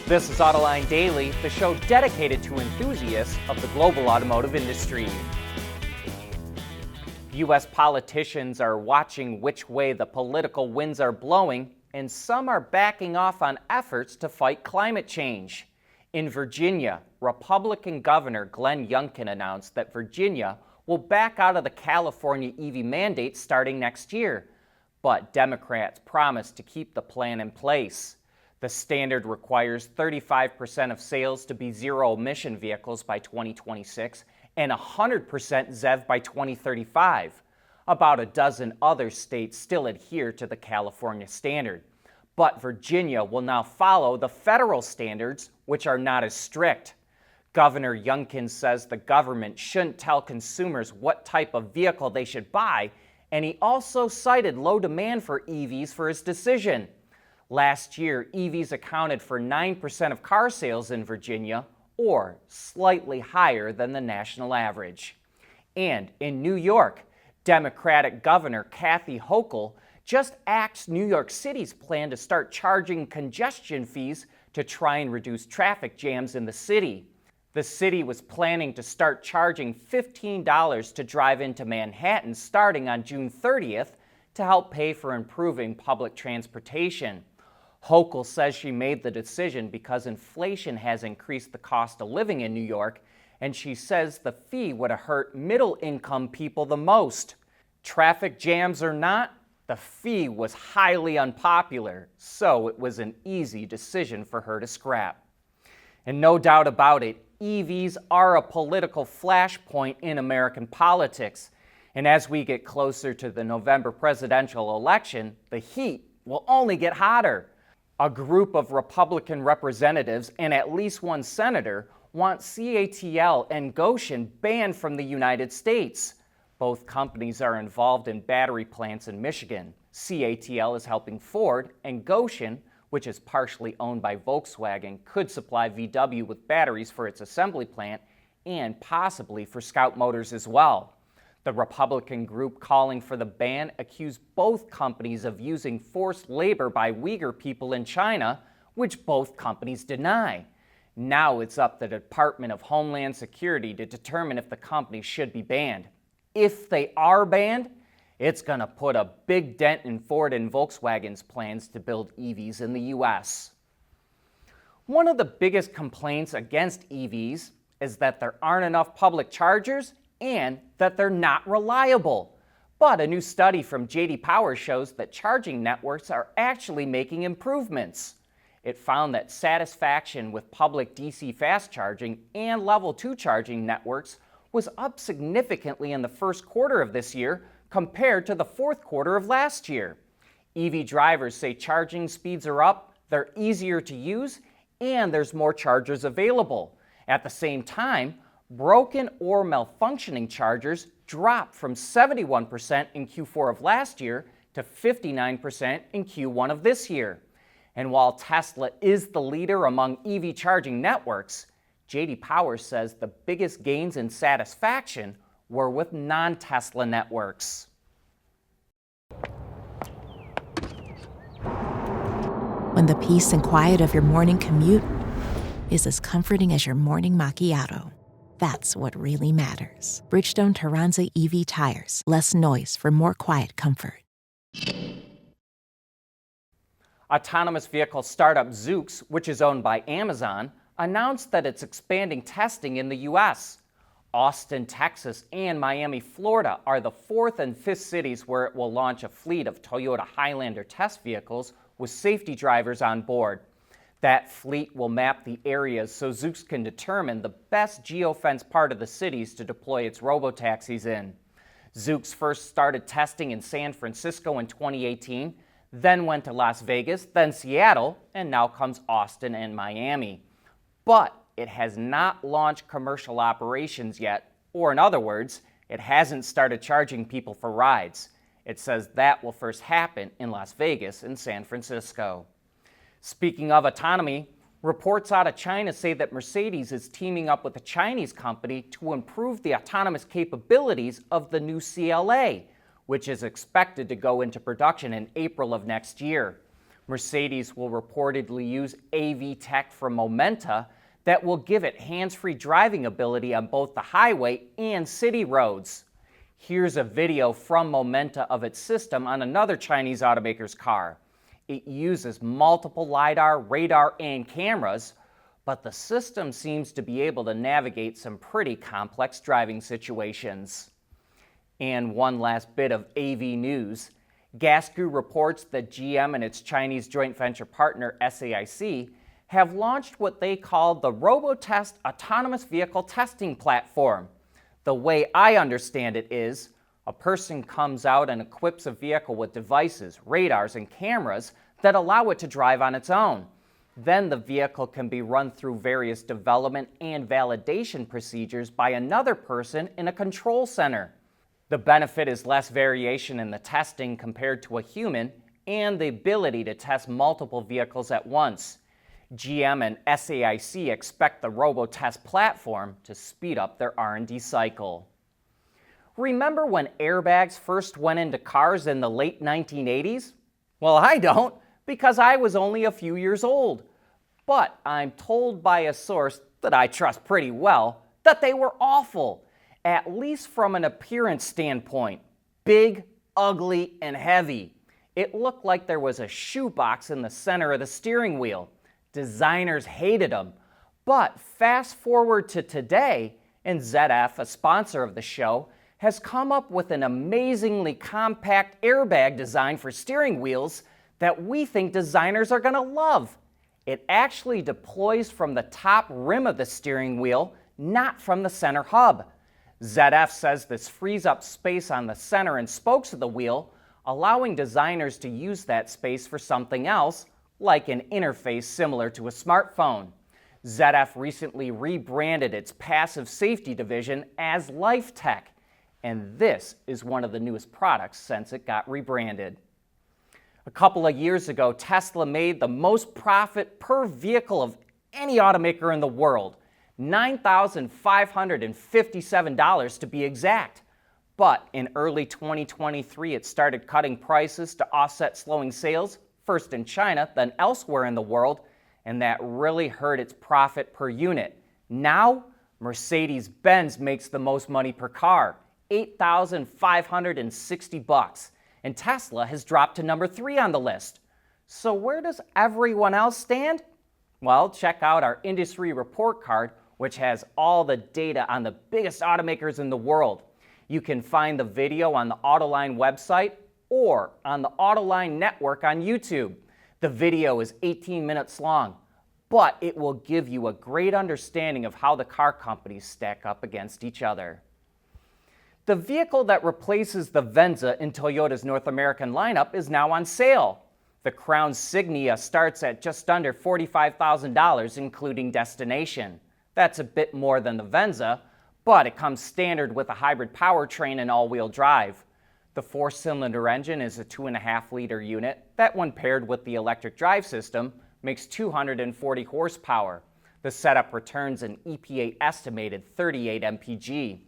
This is Autoline Daily, the show dedicated to enthusiasts of the global automotive industry. U.S. politicians are watching which way the political winds are blowing, and some are backing off on efforts to fight climate change. In Virginia, Republican Governor Glenn Youngkin announced that Virginia will back out of the California EV mandate starting next year, but Democrats promised to keep the plan in place. The standard requires 35% of sales to be zero-emission vehicles by 2026 and 100% ZEV by 2035. About a dozen other states still adhere to the California standard, but Virginia will now follow the federal standards, which are not as strict. Governor Youngkin says the government shouldn't tell consumers what type of vehicle they should buy, and he also cited low demand for EVs for his decision. Last year, EVs accounted for 9% of car sales in Virginia, or slightly higher than the national average. And in New York, Democratic Governor Kathy Hochul just axed New York City's plan to start charging congestion fees to try and reduce traffic jams in the city. The city was planning to start charging $15 to drive into Manhattan starting on June 30th to help pay for improving public transportation. Hochul says she made the decision because inflation has increased the cost of living in New York, and she says the fee would have hurt middle-income people the most. Traffic jams or not, the fee was highly unpopular, so it was an easy decision for her to scrap. And no doubt about it, EVs are a political flashpoint in American politics, and as we get closer to the November presidential election, the heat will only get hotter. A group of Republican representatives and at least one senator want CATL and Gotion banned from the United States. Both companies are involved in battery plants in Michigan. CATL is helping Ford, and Gotion, which is partially owned by Volkswagen, could supply VW with batteries for its assembly plant and possibly for Scout Motors as well. The Republican group calling for the ban accused both companies of using forced labor by Uyghur people in China, which both companies deny. Now it's up to the Department of Homeland Security to determine if the companies should be banned. If they are banned, it's going to put a big dent in Ford and Volkswagen's plans to build EVs in the U.S. One of the biggest complaints against EVs is that there aren't enough public chargers and that they're not reliable. But a new study from J.D. Power shows that charging networks are actually making improvements. It found that satisfaction with public DC fast charging and level 2 charging networks was up significantly in the first quarter of this year compared to the fourth quarter of last year. EV drivers say charging speeds are up, they're easier to use, and there's more chargers available. At the same time, broken or malfunctioning chargers dropped from 71% in Q4 of last year to 59% in Q1 of this year. And while Tesla is the leader among EV charging networks, J.D. Power says the biggest gains in satisfaction were with non-Tesla networks. When the peace and quiet of your morning commute is as comforting as your morning macchiato. That's what really matters. Bridgestone Turanza EV tires. Less noise for more quiet comfort. Autonomous vehicle startup Zoox, which is owned by Amazon, announced that it's expanding testing in the U.S. Austin, Texas, and Miami, Florida are the fourth and fifth cities where it will launch a fleet of Toyota Highlander test vehicles with safety drivers on board. That fleet will map the areas so Zoox can determine the best geofence part of the cities to deploy its robotaxis in. Zoox first started testing in San Francisco in 2018, then went to Las Vegas, then Seattle, and now comes Austin and Miami. But it has not launched commercial operations yet, or in other words, it hasn't started charging people for rides. It says that will first happen in Las Vegas and San Francisco. Speaking of autonomy, reports out of China say that Mercedes is teaming up with a Chinese company to improve the autonomous capabilities of the new CLA, which is expected to go into production in April of next year. Mercedes will reportedly use AV tech from Momenta that will give it hands-free driving ability on both the highway and city roads. Here's a video from Momenta of its system on another Chinese automaker's car. It uses multiple LiDAR, radar, and cameras, but the system seems to be able to navigate some pretty complex driving situations. And one last bit of AV news. Gasgoo reports that GM and its Chinese joint venture partner SAIC have launched what they call the Robotaxi autonomous vehicle testing platform. The way I understand it is, a person comes out and equips a vehicle with devices, radars, and cameras that allow it to drive on its own. Then the vehicle can be run through various development and validation procedures by another person in a control center. The benefit is less variation in the testing compared to a human and the ability to test multiple vehicles at once. GM and SAIC expect the Robotest platform to speed up their R&D cycle. Remember when airbags first went into cars in the late 1980s? Well, I don't, because I was only a few years old. But I'm told by a source that I trust pretty well that they were awful, at least from an appearance standpoint. Big, ugly, and heavy. It looked like there was a shoebox in the center of the steering wheel. Designers hated them. But fast forward to today, and ZF, a sponsor of the show, has come up with an amazingly compact airbag design for steering wheels that we think designers are going to love. It actually deploys from the top rim of the steering wheel, not from the center hub. ZF says this frees up space on the center and spokes of the wheel, allowing designers to use that space for something else, like an interface similar to a smartphone. ZF recently rebranded its passive safety division as LifeTech, and this is one of the newest products since it got rebranded. A couple of years ago, Tesla made the most profit per vehicle of any automaker in the world, $9,557 to be exact. But in early 2023, it started cutting prices to offset slowing sales, first in China, then elsewhere in the world, and that really hurt its profit per unit. Now, Mercedes-Benz makes the most money per car, $8,560, and Tesla has dropped to number 3 on the list. So where does everyone else stand? Well, check out our industry report card, which has all the data on the biggest automakers in the world. You can find the video on the Autoline website or on the Autoline network on YouTube. The video is 18 minutes long, but it will give you a great understanding of how the car companies stack up against each other. The vehicle that replaces the Venza in Toyota's North American lineup is now on sale. The Crown Signia starts at just under $45,000, including destination. That's a bit more than the Venza, but it comes standard with a hybrid powertrain and all-wheel drive. The 4-cylinder engine is a 2.5-liter unit that, when paired with the electric drive system, makes 240 horsepower. The setup returns an EPA estimated 38 mpg.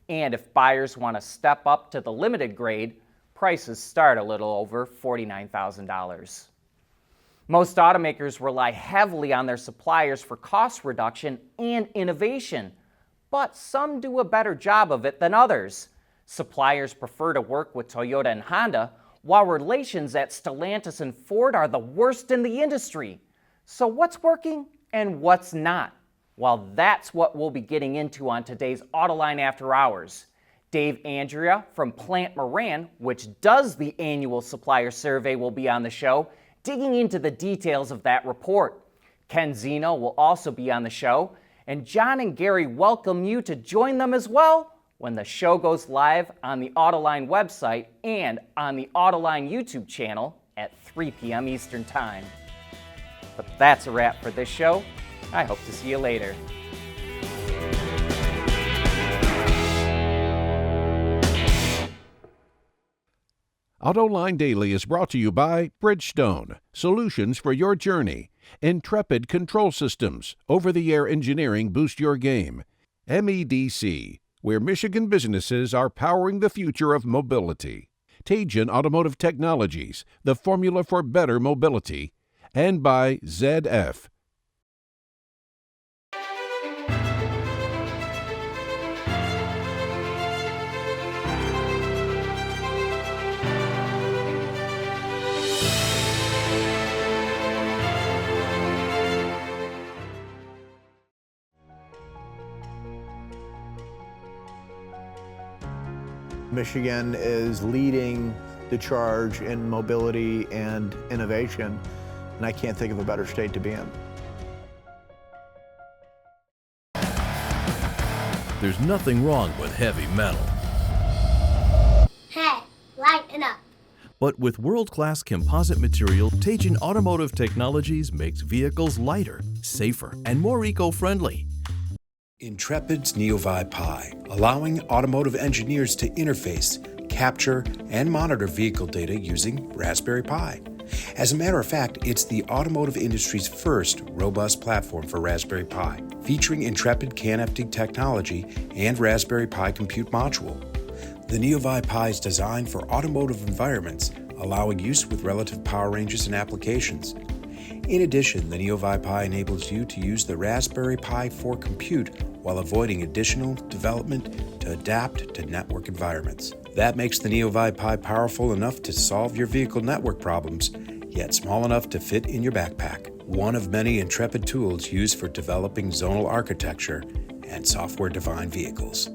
And if buyers want to step up to the limited grade, prices start a little over $49,000. Most automakers rely heavily on their suppliers for cost reduction and innovation, but some do a better job of it than others. Suppliers prefer to work with Toyota and Honda, while relations at Stellantis and Ford are the worst in the industry. So what's working and what's not? Well, that's what we'll be getting into on today's Autoline After Hours. Dave Andrea from Plant Moran, which does the annual supplier survey, will be on the show, digging into the details of that report. Ken Zeno will also be on the show, and John and Gary welcome you to join them as well when the show goes live on the Autoline website and on the Autoline YouTube channel at 3 p.m. Eastern Time. But that's a wrap for this show. I hope to see you later. Autoline Daily is brought to you by Bridgestone, solutions for your journey. Intrepid Control Systems, over-the-air engineering boost your game. MEDC, where Michigan businesses are powering the future of mobility. Tejan Automotive Technologies, the formula for better mobility. and by ZF. Michigan is leading the charge in mobility and innovation, and I can't think of a better state to be in. There's nothing wrong with heavy metal. Hey, lighten up. But with world-class composite material, Teijin Automotive Technologies makes vehicles lighter, safer, and more eco-friendly. Intrepid's NeoVi Pi, allowing automotive engineers to interface, capture, and monitor vehicle data using Raspberry Pi. As a matter of fact, it's the automotive industry's first robust platform for Raspberry Pi, featuring Intrepid CAN-FD technology and Raspberry Pi compute module. The NeoVi Pi is designed for automotive environments, allowing use with relative power ranges and applications. In addition, the NeoVi Pi enables you to use the Raspberry Pi for compute while avoiding additional development to adapt to network environments. That makes the NeoVi Pi powerful enough to solve your vehicle network problems, yet small enough to fit in your backpack. One of many Intrepid tools used for developing zonal architecture and software-defined vehicles.